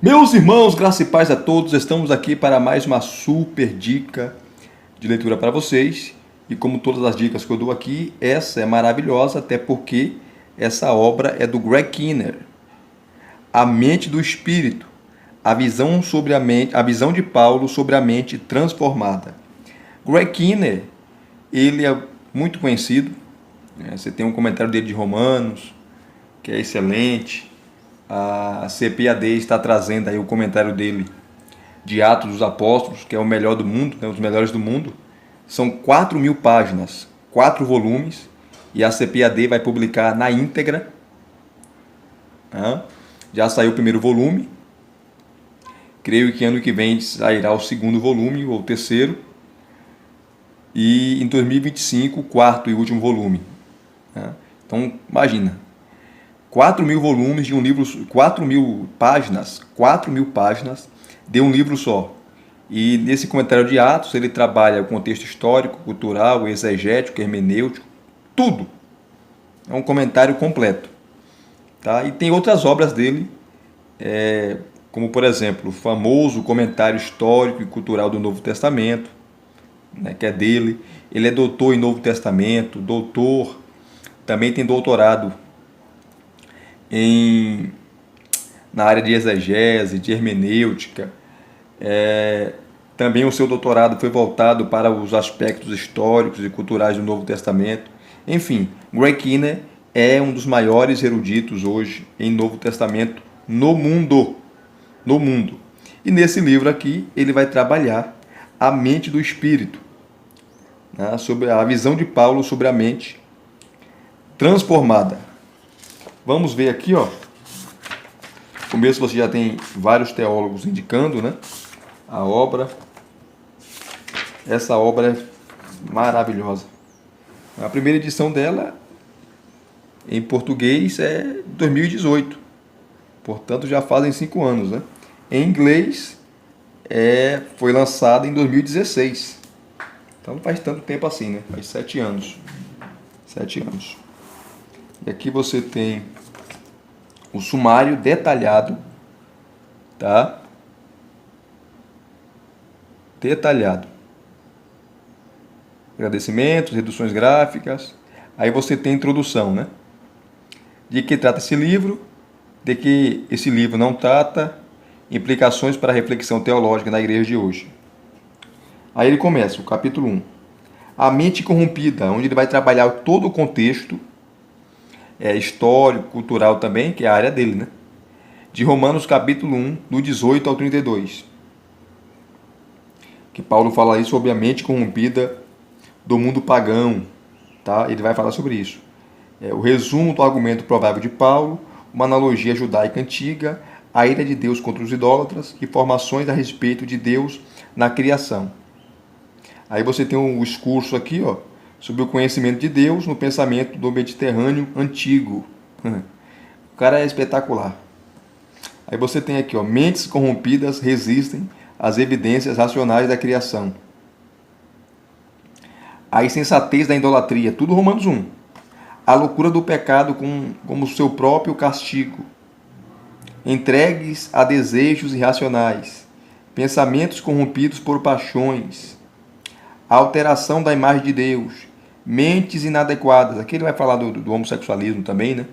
Meus irmãos, graça e paz a todos, estamos aqui para mais uma super dica de leitura para vocês. E como todas as dicas que eu dou aqui, essa é maravilhosa, até porque essa obra é do Greg Kinnear, A Mente do Espírito, a visão de Paulo sobre a mente transformada. Greg Kinnear, ele é muito conhecido, né? Você tem um comentário dele de Romanos, que é excelente. A CPAD está trazendo aí o comentário dele de Atos dos Apóstolos, que é o melhor do mundo, né, um dos melhores do mundo. São 4.000 páginas, 4 volumes, e a CPAD vai publicar na íntegra. Já saiu o primeiro volume, creio que ano que vem sairá o segundo volume, ou o terceiro, e em 2025 o quarto e último volume. Então, imagina, 4.000 volumes de um livro, 4.000 páginas de um livro só. E nesse comentário de Atos, ele trabalha o contexto histórico, cultural, exegético, hermenêutico, tudo. É um comentário completo. Tá? E tem outras obras dele, como por exemplo, o famoso comentário histórico e cultural do Novo Testamento, né, que é dele. Ele é doutor em Novo Testamento, doutor, também tem doutorado na área de exegese, de hermenêutica. Também o seu doutorado foi voltado para os aspectos históricos e culturais do Novo Testamento. Enfim, Greg Kinnear é um dos maiores eruditos hoje em Novo Testamento no mundo. No mundo. E nesse livro aqui, ele vai trabalhar a mente do Espírito, né, sobre a visão de Paulo sobre a mente transformada. Vamos ver aqui, ó. No começo você já tem vários teólogos indicando, né, a obra. Essa obra é maravilhosa. A primeira edição dela, em português, é 2018. Portanto, já fazem 5 anos, né? Em inglês, foi lançada em 2016. Então não faz tanto tempo assim, né? Faz 7 anos. 7 anos. E aqui você tem o sumário detalhado, tá? Detalhado. Agradecimentos, reduções gráficas. Aí você tem a introdução, né? De que trata esse livro, de que esse livro não trata, implicações para a reflexão teológica na igreja de hoje. Aí ele começa, o capítulo 1. A mente corrompida, onde ele vai trabalhar todo o contexto histórico, cultural também, que é a área dele, né? De Romanos capítulo 1, do 18 ao 32. Que Paulo fala aí sobre a mente corrompida do mundo pagão, tá? Ele vai falar sobre isso. O resumo do argumento provável de Paulo, uma analogia judaica antiga, a ira de Deus contra os idólatras, informações a respeito de Deus na criação. Aí você tem um discurso aqui, ó, sobre o conhecimento de Deus no pensamento do Mediterrâneo antigo. O cara é espetacular. Aí você tem aqui, ó, mentes corrompidas resistem às evidências racionais da criação. A insensatez da idolatria, tudo Romanos 1. A loucura do pecado como seu próprio castigo. Entregues a desejos irracionais. Pensamentos corrompidos por paixões. A alteração da imagem de Deus. Mentes inadequadas. Aqui ele vai falar do homossexualismo também, né?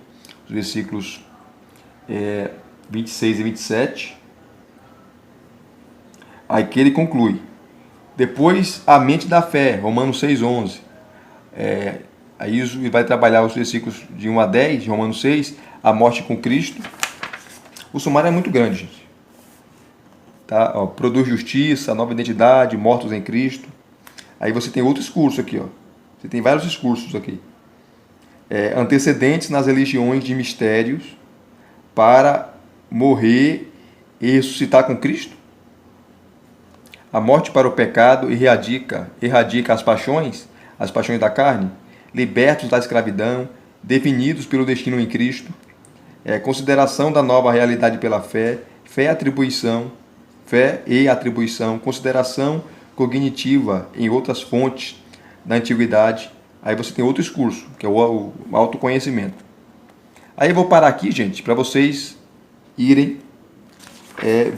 Os versículos 26 e 27. Aí que ele conclui. Depois, a mente da fé, Romanos 6,11. Aí ele vai trabalhar os versículos de 1 a 10, de Romanos 6, a morte com Cristo. O sumário é muito grande, gente. Tá? Ó, produz justiça, nova identidade, mortos em Cristo. Aí você tem outro discurso aqui, ó. Você tem vários discursos aqui. Antecedentes nas religiões de mistérios para morrer e ressuscitar com Cristo. A morte para o pecado erradica as paixões da carne, libertos da escravidão, definidos pelo destino em Cristo, consideração da nova realidade pela fé, fé e atribuição, consideração cognitiva em outras fontes da antiguidade. Aí você tem outro discurso, que é o autoconhecimento. Aí eu vou parar aqui, gente, para vocês irem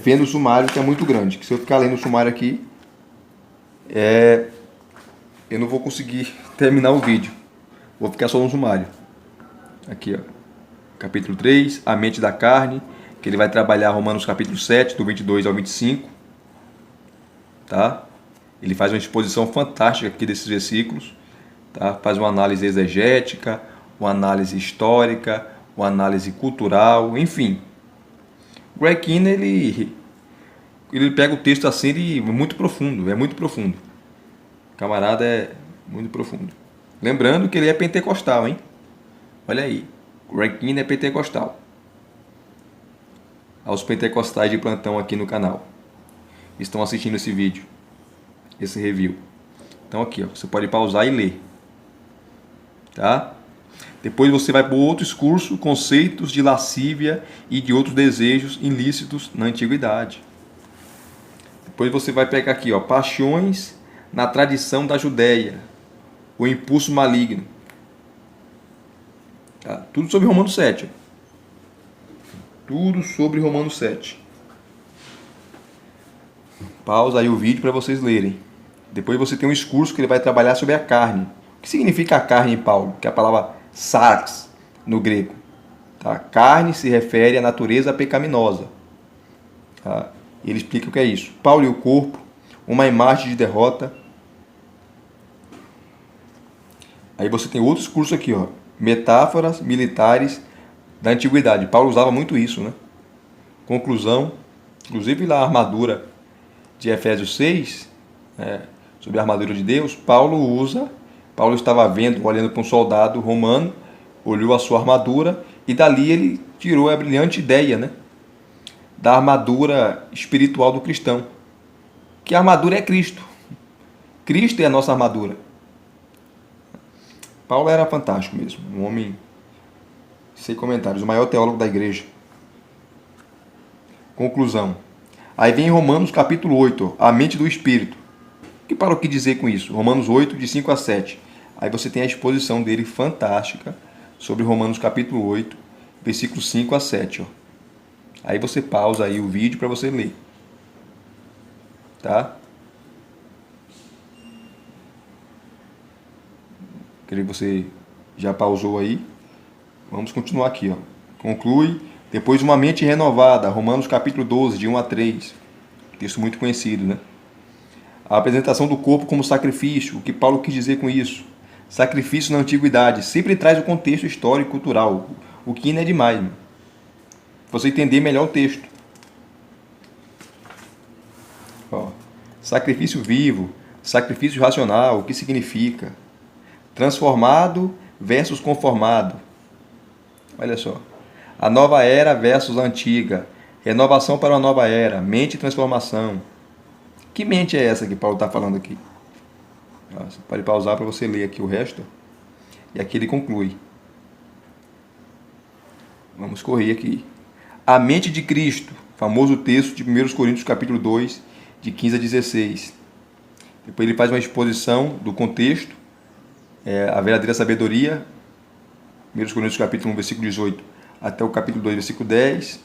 vendo o sumário, que é muito grande. Que se eu ficar lendo o sumário aqui, eu não vou conseguir terminar o vídeo. Vou ficar só no sumário. Aqui, ó. Capítulo 3, a mente da carne, que ele vai trabalhar Romanos capítulo 7, do 22 ao 25. Tá? Ele faz uma exposição fantástica aqui desses versículos. Tá? Faz uma análise exegética, uma análise histórica, uma análise cultural, enfim. O Greg Keenan, ele pega o texto assim, é muito profundo. O camarada é muito profundo. Lembrando que ele é pentecostal, hein? Olha aí, o Greg Keenan é pentecostal. Aos pentecostais de plantão aqui no canal, estão assistindo esse vídeo, esse review. Então aqui, ó, você pode pausar e ler. Tá? Depois você vai para o outro discurso, conceitos de lascívia e de outros desejos ilícitos na antiguidade. Depois você vai pegar aqui, ó, paixões na tradição da Judéia, o impulso maligno. Tá? Tudo sobre Romanos 7. Ó. Tudo sobre Romanos 7. Pausa aí o vídeo para vocês lerem. Depois você tem um discurso que ele vai trabalhar sobre a carne. O que significa a carne em Paulo? Que é a palavra sarx no grego. Tá? Carne se refere à natureza pecaminosa. Tá? Ele explica o que é isso. Paulo e o corpo, uma imagem de derrota. Aí você tem outros cursos aqui, ó. Metáforas militares da antiguidade. Paulo usava muito isso, né? Conclusão, inclusive lá a armadura de Efésios 6, sobre a armadura de Deus, Paulo estava vendo, olhando para um soldado romano, olhou a sua armadura e dali ele tirou a brilhante ideia, né, da armadura espiritual do cristão, que a armadura é Cristo. Cristo é a nossa armadura. Paulo era fantástico mesmo, um homem sem comentários, o maior teólogo da igreja. Conclusão. Aí vem Romanos capítulo 8, a mente do Espírito. O que Paulo quis dizer com isso? Romanos 8, de 5 a 7. Aí você tem a exposição dele fantástica sobre Romanos capítulo 8, versículos 5 a 7. Ó. Aí você pausa aí o vídeo para você ler. Tá? Creio que você já pausou aí. Vamos continuar aqui. Ó. Conclui. Depois uma mente renovada. Romanos capítulo 12, de 1 a 3. Texto muito conhecido, né? A apresentação do corpo como sacrifício. O que Paulo quis dizer com isso? Sacrifício na antiguidade. Sempre traz o contexto histórico e cultural. O que não é demais. Mano. Você entender melhor o texto. Ó. Sacrifício vivo. Sacrifício racional. O que significa? Transformado versus conformado. Olha só. A nova era versus a antiga. Renovação para uma nova era. Mente e transformação. Que mente é essa que Paulo está falando aqui? Você pode pausar para você ler aqui o resto. E aqui ele conclui. Vamos correr aqui. A mente de Cristo. Famoso texto de 1 Coríntios capítulo 2, de 15 a 16. Depois ele faz uma exposição do contexto. A verdadeira sabedoria. 1 Coríntios capítulo 1, versículo 18. Até o capítulo 2, versículo 10.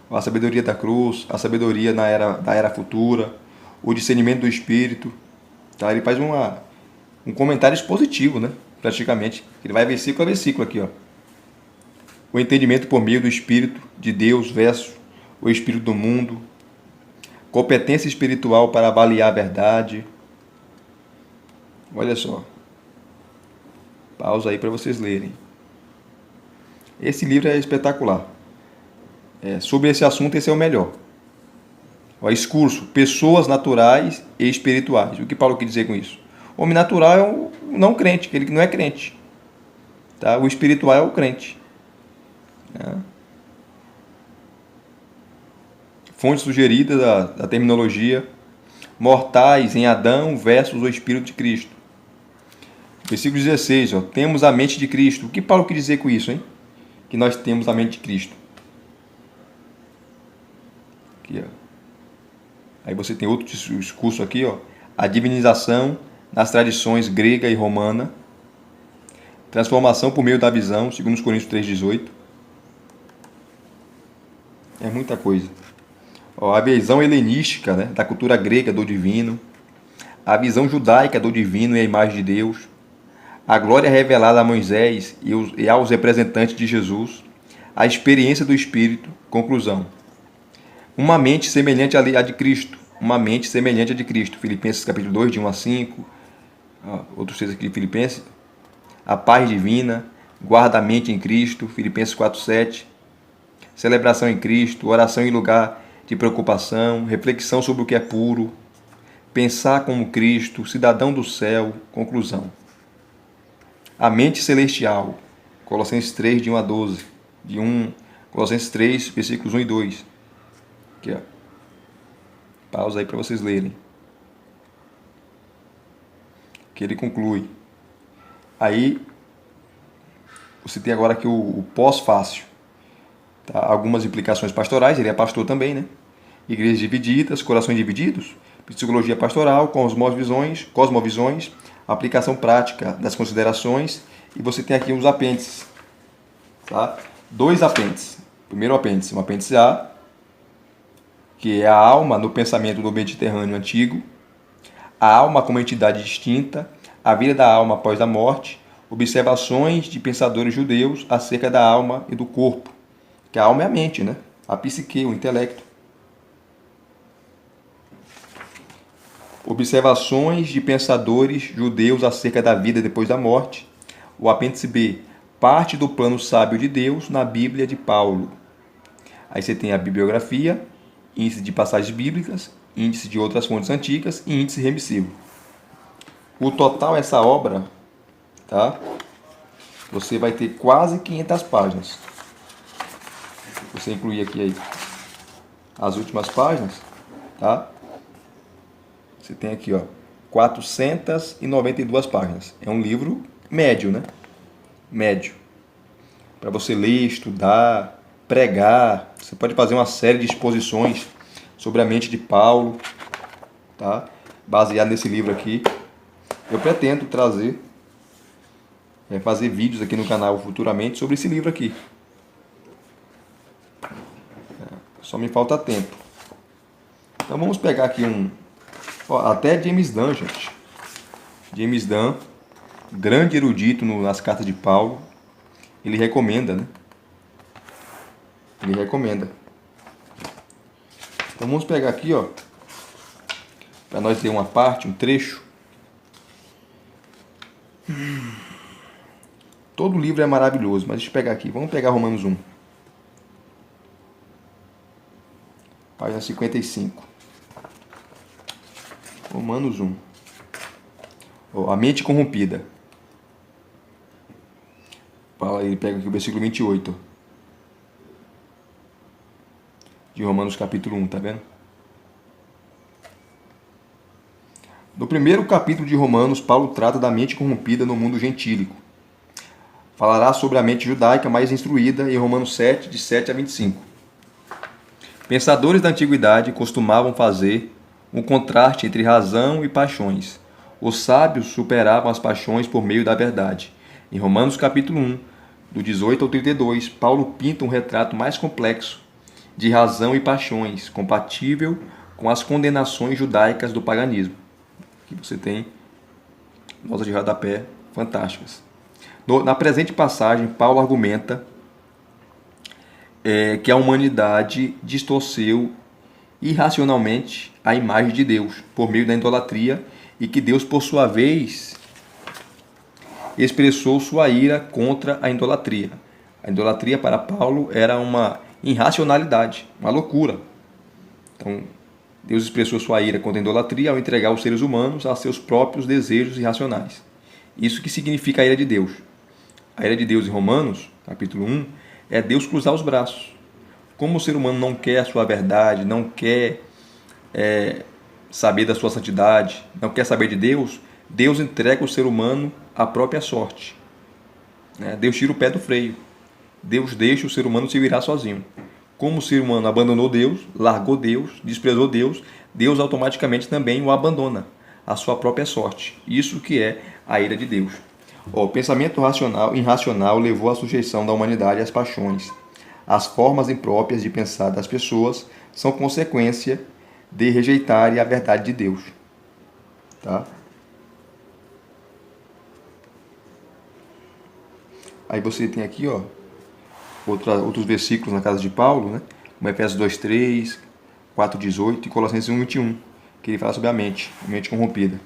A sabedoria da cruz. A sabedoria da era futura. O discernimento do Espírito. Tá? Ele faz um comentário expositivo, né? Praticamente. Ele vai versículo a versículo aqui. Ó. O entendimento por meio do Espírito de Deus versus o Espírito do mundo. Competência espiritual para avaliar a verdade. Olha só. Pausa aí para vocês lerem. Esse livro é espetacular. Sobre esse assunto, esse é o melhor. O discurso, pessoas naturais e espirituais. O que Paulo quer dizer com isso? O homem natural é um não crente, aquele que não é crente. Tá? O espiritual é o crente. Fonte sugerida da terminologia. Mortais em Adão versus o Espírito de Cristo. Versículo 16. Ó, temos a mente de Cristo. O que Paulo quer dizer com isso, hein? Que nós temos a mente de Cristo. Aqui, ó. Aí você tem outro discurso aqui, ó. A divinização nas tradições grega e romana. Transformação por meio da visão, segundo Coríntios 3,18. É muita coisa. Ó, a visão helenística, né, da cultura grega do divino, a visão judaica do divino e a imagem de Deus, a glória revelada a Moisés e aos representantes de Jesus, a experiência do Espírito, conclusão. Uma mente semelhante à de Cristo, uma mente semelhante à de Cristo. Filipenses capítulo 2, de 1 a 5, outros textos aqui de Filipenses, a paz divina, guarda a mente em Cristo, Filipenses 4, 7, celebração em Cristo, oração em lugar de preocupação, reflexão sobre o que é puro, pensar como Cristo, cidadão do céu, conclusão. A mente celestial, Colossenses 3, de 1 a 12, Colossenses 3, versículos 1 e 2. Aqui, ó. Pausa aí para vocês lerem. Que ele conclui. Aí, você tem agora aqui o pós-fácil. Tá? Algumas implicações pastorais, ele é pastor também, né? Igrejas divididas, corações divididos, psicologia pastoral, cosmovisões, aplicação prática das considerações, e você tem aqui uns apêndices. Tá? 2 apêndices. Primeiro apêndice, um apêndice A, que é a alma no pensamento do Mediterrâneo antigo, a alma como entidade distinta, a vida da alma após a morte, observações de pensadores judeus acerca da alma e do corpo, que a alma é a mente, né? A psique, o intelecto. Observações de pensadores judeus acerca da vida depois da morte. O apêndice B, parte do plano sábio de Deus na Bíblia de Paulo. Aí você tem a bibliografia, índice de passagens bíblicas, índice de outras fontes antigas e índice remissivo. O total dessa obra, tá? Você vai ter quase 500 páginas. Você incluir aqui aí as últimas páginas, tá? Você tem aqui, ó, 492 páginas. É um livro médio, né? Médio. Para você ler, estudar, pregar. Você pode fazer uma série de exposições sobre a mente de Paulo, tá? Baseado nesse livro aqui. Eu pretendo fazer vídeos aqui no canal futuramente sobre esse livro aqui. Só me falta tempo. Então vamos pegar aqui até James Dunn, gente. James Dunn, grande erudito nas cartas de Paulo, ele recomenda, né? Ele recomenda. Então vamos pegar aqui, ó, para nós ter uma parte, um trecho. Todo livro é maravilhoso, mas deixa eu pegar aqui. Vamos pegar Romanos 1. Página 55. Romanos 1. A mente corrompida. Ele pega aqui o versículo 28. De Romanos capítulo 1, tá vendo? No primeiro capítulo de Romanos, Paulo trata da mente corrompida no mundo gentílico. Falará sobre a mente judaica mais instruída em Romanos 7, de 7 a 25. Pensadores da antiguidade costumavam fazer um contraste entre razão e paixões. Os sábios superavam as paixões por meio da verdade. Em Romanos capítulo 1, do 18 ao 32, Paulo pinta um retrato mais complexo de razão e paixões, compatível com as condenações judaicas do paganismo. Aqui você tem notas de rodapé fantásticas. Na presente passagem, Paulo argumenta que a humanidade distorceu irracionalmente a imagem de Deus por meio da idolatria e que Deus, por sua vez, expressou sua ira contra a idolatria. A idolatria para Paulo era uma irracionalidade, uma loucura. Então, Deus expressou sua ira contra a idolatria ao entregar os seres humanos a seus próprios desejos irracionais. Isso que significa a ira de Deus. A ira de Deus em Romanos, capítulo 1, é Deus cruzar os braços. Como o ser humano não quer a sua verdade, não quer saber da sua santidade, não quer saber de Deus, Deus entrega o ser humano à própria sorte. Deus tira o pé do freio. Deus deixa o ser humano se virar sozinho. Como o ser humano abandonou Deus, largou Deus, desprezou Deus, Deus automaticamente também o abandona à sua própria sorte. Isso que é a ira de Deus. O pensamento irracional levou à sujeição da humanidade às paixões. As formas impróprias de pensar das pessoas são consequência de rejeitarem a verdade de Deus. Tá? Aí você tem aqui, ó, outros versículos na casa de Paulo, né? Como Efésios 2:3, 4:18 e Colossenses 1:21, que ele fala sobre a mente corrompida.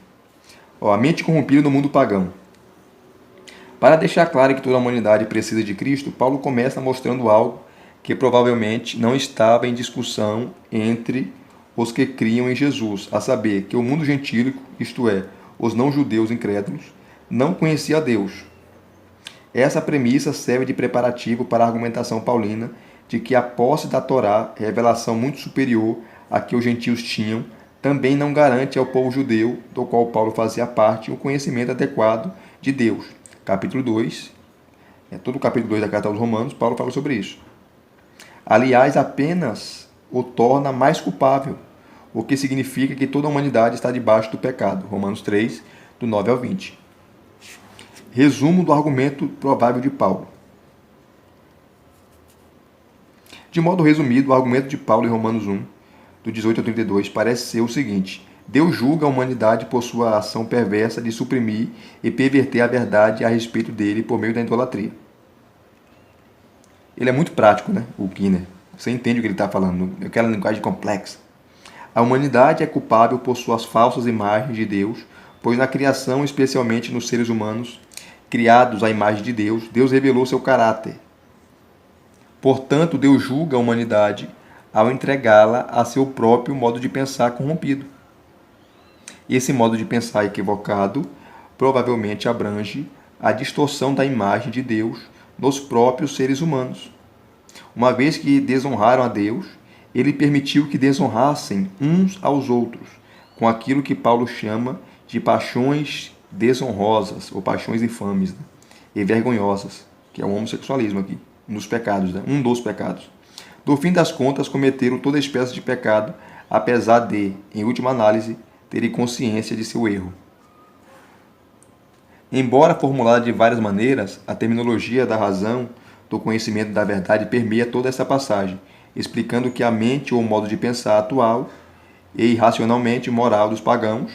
Ó, a mente corrompida no mundo pagão. Para deixar claro que toda a humanidade precisa de Cristo, Paulo começa mostrando algo que provavelmente não estava em discussão entre os que criam em Jesus, a saber, que o mundo gentílico, isto é, os não-judeus incrédulos, não conhecia a Deus. Essa premissa serve de preparativo para a argumentação paulina de que a posse da Torá, revelação muito superior à que os gentios tinham, também não garante ao povo judeu, do qual Paulo fazia parte, o conhecimento adequado de Deus. Capítulo 2, todo o capítulo 2 da Carta aos Romanos, Paulo fala sobre isso. Aliás, apenas o torna mais culpável, o que significa que toda a humanidade está debaixo do pecado. Romanos 3, do 9 ao 20. Resumo do argumento provável de Paulo. De modo resumido, o argumento de Paulo em Romanos 1, do 18 ao 32, parece ser o seguinte: Deus julga a humanidade por sua ação perversa de suprimir e perverter a verdade a respeito dele por meio da idolatria. Ele é muito prático, né? O Skinner. Você entende o que ele está falando, aquela linguagem complexa. A humanidade é culpável por suas falsas imagens de Deus, pois na criação, especialmente nos seres humanos, criados à imagem de Deus, Deus revelou seu caráter. Portanto, Deus julga a humanidade ao entregá-la a seu próprio modo de pensar corrompido. Esse modo de pensar equivocado provavelmente abrange a distorção da imagem de Deus nos próprios seres humanos. Uma vez que desonraram a Deus, ele permitiu que desonrassem uns aos outros, com aquilo que Paulo chama de paixões desonrosas, ou paixões infames, né? E vergonhosas, que é o homossexualismo aqui, um dos pecados. No fim das contas, cometeram toda espécie de pecado, apesar de, em última análise, terem consciência de seu erro. Embora formulada de várias maneiras, a terminologia da razão, do conhecimento da verdade permeia toda essa passagem, explicando que a mente ou o modo de pensar atual e irracionalmente moral dos pagãos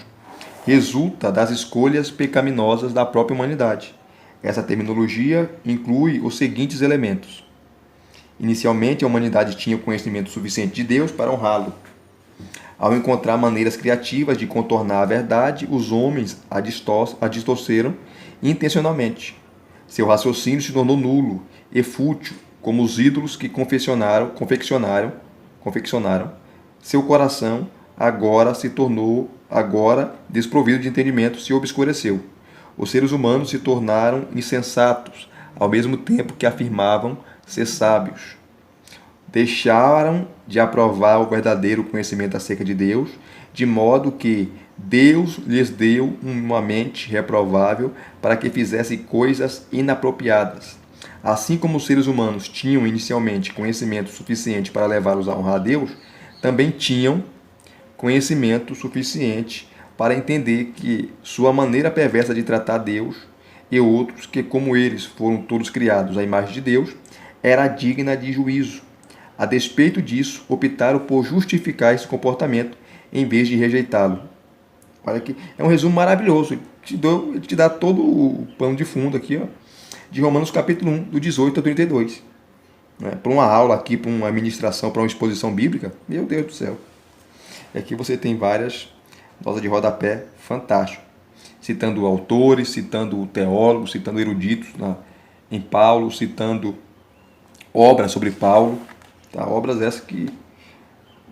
resulta das escolhas pecaminosas da própria humanidade. Essa terminologia inclui os seguintes elementos. Inicialmente, a humanidade tinha o conhecimento suficiente de Deus para honrá-lo. Ao encontrar maneiras criativas de contornar a verdade, os homens a distorceram intencionalmente. Seu raciocínio se tornou nulo e fútil, como os ídolos que confeccionaram. Seu coração agora desprovido de entendimento, se obscureceu. Os seres humanos se tornaram insensatos, ao mesmo tempo que afirmavam ser sábios. Deixaram de aprovar o verdadeiro conhecimento acerca de Deus, de modo que Deus lhes deu uma mente reprovável para que fizessem coisas inapropriadas. Assim como os seres humanos tinham inicialmente conhecimento suficiente para levá-los a honrar a Deus, também tinham conhecimento suficiente para entender que sua maneira perversa de tratar Deus e outros, que como eles foram todos criados à imagem de Deus, era digna de juízo. A despeito disso, optaram por justificar esse comportamento em vez de rejeitá-lo. Olha aqui, é um resumo maravilhoso. Ele te dá todo o pano de fundo aqui, ó, de Romanos capítulo 1, do 18 ao 32. Para uma aula aqui, para uma ministração, para uma exposição bíblica, meu Deus do céu. E aqui você tem várias notas de rodapé fantástico, citando autores, citando teólogos, citando eruditos em Paulo, citando obras sobre Paulo, tá? Obras essas que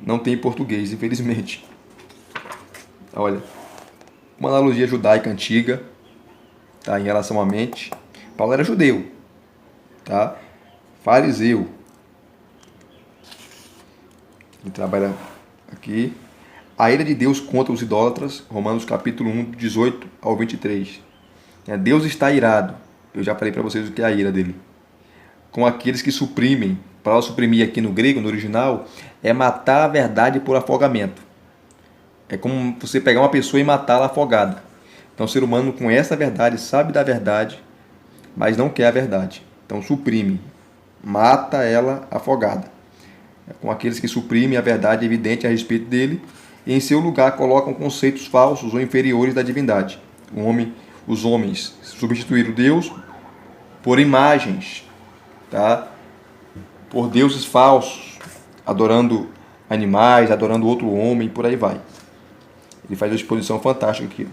não tem em português, infelizmente. Olha, uma analogia judaica antiga, tá? Em relação à mente. Paulo era judeu, tá? Fariseu. Ele trabalha aqui. A ira de Deus contra os idólatras, Romanos capítulo 1, 18 ao 23. Deus está irado. Eu já falei para vocês o que é a ira dele. Com aqueles que suprimem. Para suprimir aqui no grego, no original, é matar a verdade por afogamento. É como você pegar uma pessoa e matá-la afogada. Então o ser humano conhece a verdade, sabe da verdade, mas não quer a verdade. Então suprime, mata ela afogada. com aqueles que suprimem a verdade evidente a respeito dele e em seu lugar colocam conceitos falsos ou inferiores da divindade. Os homens substituíram Deus por imagens, tá? Por deuses falsos, adorando animais, adorando outro homem, por aí vai. Ele faz uma exposição fantástica aqui.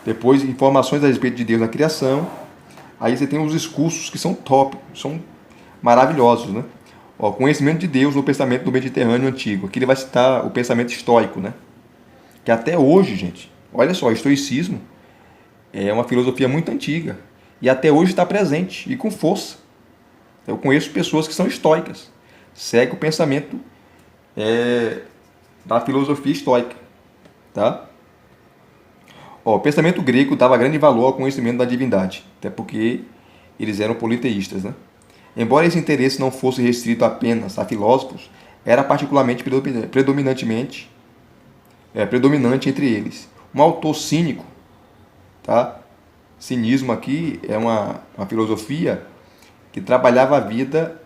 Depois, informações a respeito de Deus na criação. Aí você tem os discursos que são top, são maravilhosos, né? Ó, conhecimento de Deus no pensamento do Mediterrâneo antigo. Aqui ele vai citar o pensamento estoico, né? Que até hoje, gente, olha só, o estoicismo é uma filosofia muito antiga e até hoje está presente e com força. Eu conheço pessoas que são estoicas, seguem o pensamento da filosofia estoica, tá? Ó, o pensamento grego dava grande valor ao conhecimento da divindade, até porque eles eram politeístas, né? Embora esse interesse não fosse restrito apenas a filósofos, era particularmente predominante entre eles. Um autor cínico, tá? Cinismo aqui é uma filosofia que trabalhava a vida.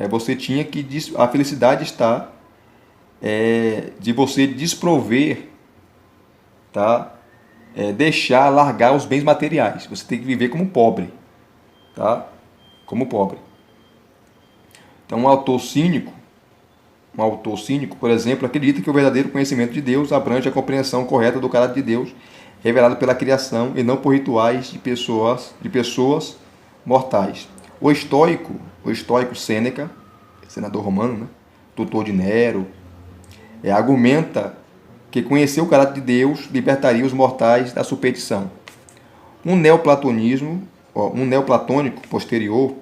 Você tinha que a felicidade está de você desprover, tá? Largar os bens materiais. Você tem que viver como pobre, tá? Como pobre. Então, um autor cínico, por exemplo, acredita que o verdadeiro conhecimento de Deus abrange a compreensão correta do caráter de Deus, revelado pela criação e não por rituais de pessoas mortais. O estoico Sêneca, senador romano, né? Tutor de Nero, argumenta que conhecer o caráter de Deus libertaria os mortais da superstição. Um neoplatônico posterior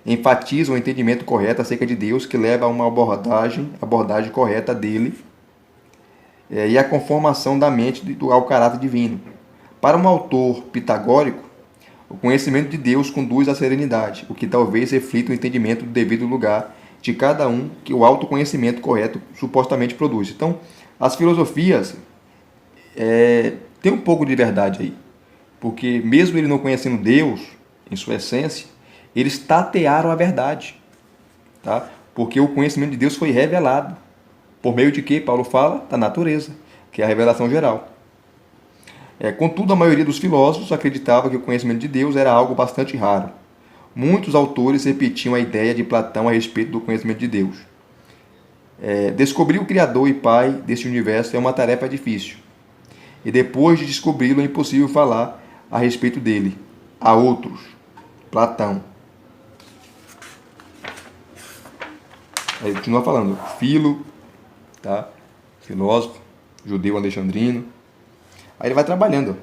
enfatiza o entendimento correto acerca de Deus, que leva a uma abordagem correta dele e a conformação da mente ao caráter divino. Para um autor pitagórico, o conhecimento de Deus conduz à serenidade, o que talvez reflita o entendimento do devido lugar de cada um que o autoconhecimento correto supostamente produz. Então, as filosofias têm um pouco de verdade aí, porque mesmo ele não conhecendo Deus em sua essência, eles tatearam a verdade, tá? Porque o conhecimento de Deus foi revelado. Por meio de que? Paulo fala da natureza, que é a revelação geral. Contudo, a maioria dos filósofos acreditava que o conhecimento de Deus era algo bastante raro. Muitos autores repetiam a ideia de Platão a respeito do conhecimento de Deus. Descobrir o Criador e Pai deste universo é uma tarefa difícil. E depois de descobri-lo, é impossível falar a respeito dele. Há outros. Platão. Aí continua falando. Filo, tá? Filósofo, judeu alexandrino. Aí ele vai trabalhando.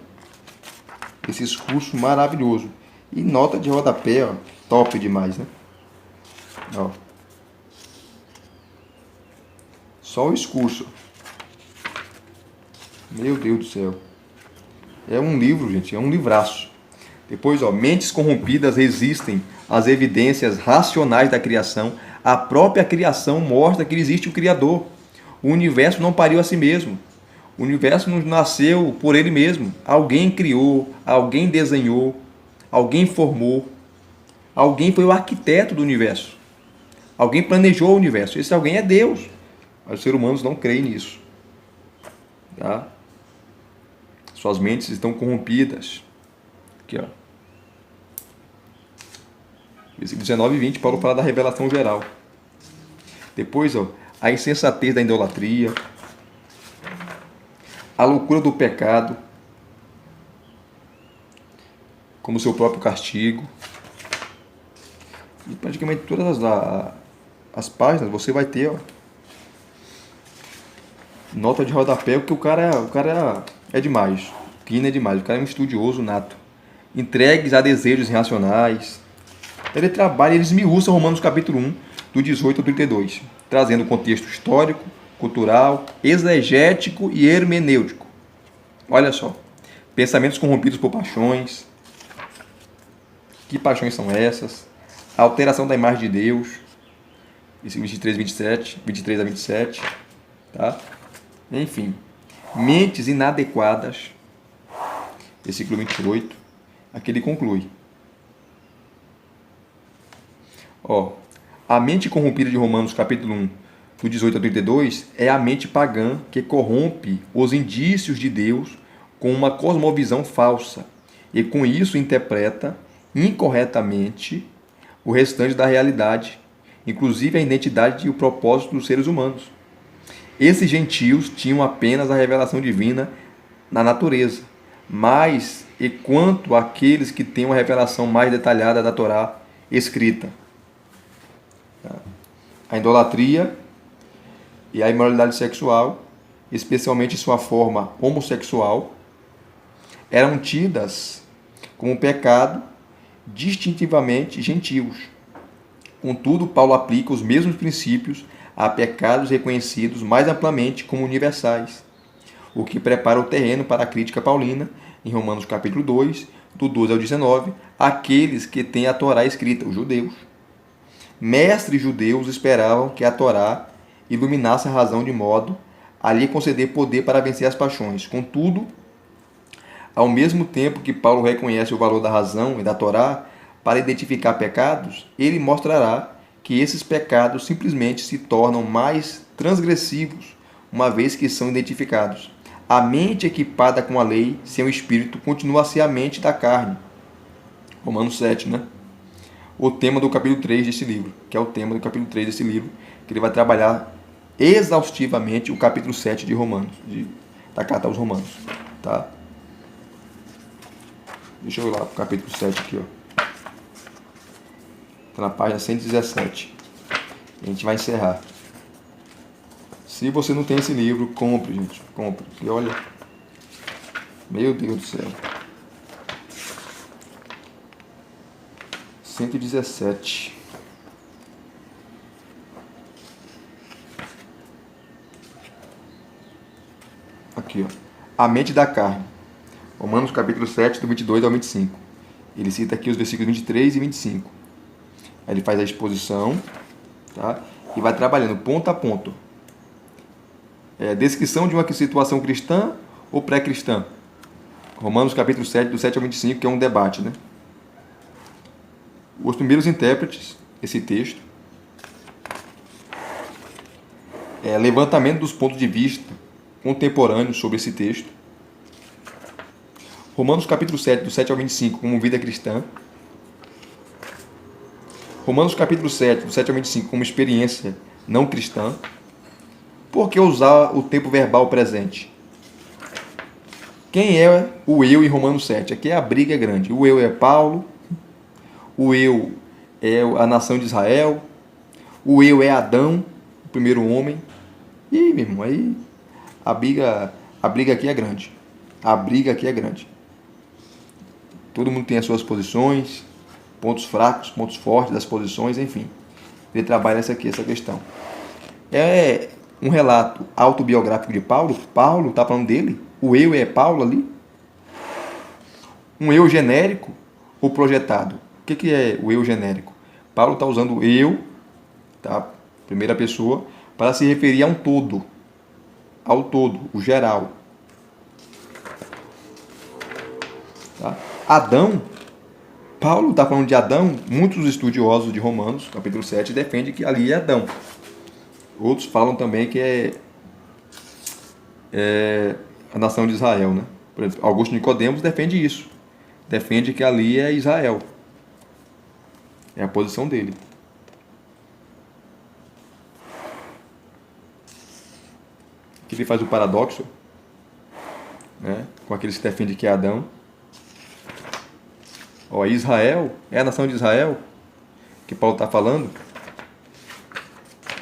Esse discurso maravilhoso. E nota de rodapé, ó, top demais, né? Ó. Só o discurso. Meu Deus do céu. É um livro, gente. É um livraço. Depois, ó, mentes corrompidas resistem às evidências racionais da criação. A própria criação mostra que existe o Criador. O universo não pariu a si mesmo. O universo não nasceu por ele mesmo. Alguém criou, alguém desenhou, alguém formou. Alguém foi o arquiteto do universo. Alguém planejou o universo. Esse alguém é Deus. Mas os seres humanos não creem nisso. Tá? Suas mentes estão corrompidas. Aqui, ó. Versículo 19 e 20, Paulo fala da revelação geral. Depois, ó, a insensatez da idolatria, a loucura do pecado, como seu próprio castigo. E praticamente todas as páginas você vai ter, ó, nota de rodapé, porque o cara é demais. Pina é demais, o cara é um estudioso nato. Entregues a desejos irracionais. Ele trabalha, ele esmiuça Romanos capítulo 1, do 18 ao 32, trazendo contexto histórico, cultural, exegético e hermenêutico. Olha só. Pensamentos corrompidos por paixões. Que paixões são essas? A alteração da imagem de Deus. Esse 23 a 27. Tá? Enfim. Mentes inadequadas. Versículo 28. Aqui ele conclui. Ó, A mente corrompida de Romanos capítulo 1, do 18 ao 32, é a mente pagã que corrompe os indícios de Deus com uma cosmovisão falsa e com isso interpreta incorretamente o restante da realidade, inclusive a identidade e o propósito dos seres humanos. Esses gentios tinham apenas a revelação divina na natureza, mas e quanto àqueles que têm uma revelação mais detalhada da Torá escrita? A idolatria e a imoralidade sexual, especialmente em sua forma homossexual, eram tidas como pecado distintivamente gentios. Contudo, Paulo aplica os mesmos princípios a pecados reconhecidos mais amplamente como universais, o que prepara o terreno para a crítica paulina, em Romanos capítulo 2, do 12 ao 19, aqueles que têm a Torá escrita, os judeus. Mestres judeus esperavam que a Torá iluminasse a razão de modo a lhe conceder poder para vencer as paixões. Contudo, ao mesmo tempo que Paulo reconhece o valor da razão e da Torá para identificar pecados, ele mostrará que esses pecados simplesmente se tornam mais transgressivos uma vez que são identificados. A mente equipada com a lei, sem o espírito, continua a ser a mente da carne. Romanos 7, né? O tema do capítulo 3 desse livro, que é o tema do capítulo 3 desse livro, que ele vai trabalhar exaustivamente o capítulo 7 de Romanos, da carta aos Romanos, tá? Deixa eu ir lá para o capítulo 7 aqui, ó. Está na página 117. A gente vai encerrar. Se você não tem esse livro, compre, gente. Compre. E olha, meu Deus do céu. 117. Aqui, ó. A mente da carne. Romanos capítulo 7, do 22 ao 25. Ele cita aqui os versículos 23 e 25. Aí ele faz a exposição, tá? E vai trabalhando ponto a ponto. Descrição de uma situação cristã ou pré-cristã. Romanos capítulo 7, do 7 ao 25, que é um debate, né? Os primeiros intérpretes, esse texto, levantamento dos pontos de vista contemporâneos sobre esse texto. Romanos capítulo 7, do 7 ao 25, como vida cristã. Romanos capítulo 7, do 7 ao 25, como experiência não cristã. Por que usar o tempo verbal presente? Quem é o eu em Romanos 7? Aqui a briga é grande. O eu é Paulo, o eu é a nação de Israel, o eu é Adão, o primeiro homem. E, meu irmão, aí a briga aqui é grande. A briga aqui é grande. Todo mundo tem as suas posições, pontos fracos, pontos fortes das posições, enfim. Ele trabalha essa questão. É um relato autobiográfico de Paulo. Paulo está falando dele. O eu é Paulo ali. Um eu genérico ou projetado. O que é o eu genérico? Paulo está usando o eu, tá? Primeira pessoa, para se referir a um todo. Ao todo, o geral. Tá? Adão, Paulo está falando de Adão. Muitos estudiosos de Romanos, capítulo 7, defendem que ali é Adão. Outros falam também que é a nação de Israel, né? Por exemplo, Augusto Nicodemos defende isso. Defende que ali é Israel. É a posição dele. Aqui ele faz o paradoxo, né? Com aqueles que defendem que é Adão. Ó, Israel, é a nação de Israel que Paulo está falando.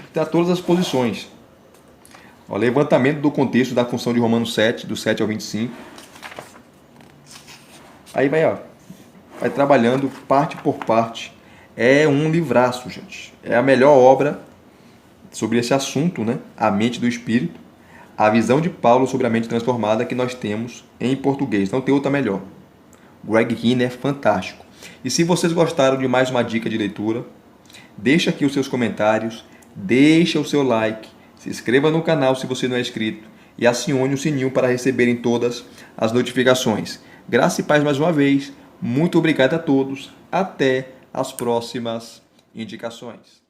Está todas as posições. Ó, levantamento do contexto da função de Romanos 7, do 7 ao 25. Aí vai trabalhando parte por parte. É um livraço, gente. É a melhor obra sobre esse assunto, né? A mente do espírito. A visão de Paulo sobre a mente transformada que nós temos em português. Não tem outra melhor. Greg Kinne é fantástico. E se vocês gostaram de mais uma dica de leitura, deixa aqui os seus comentários, deixa o seu like, se inscreva no canal se você não é inscrito e acione o sininho para receberem todas as notificações. Graça e paz mais uma vez. Muito obrigado a todos. Até as próximas indicações.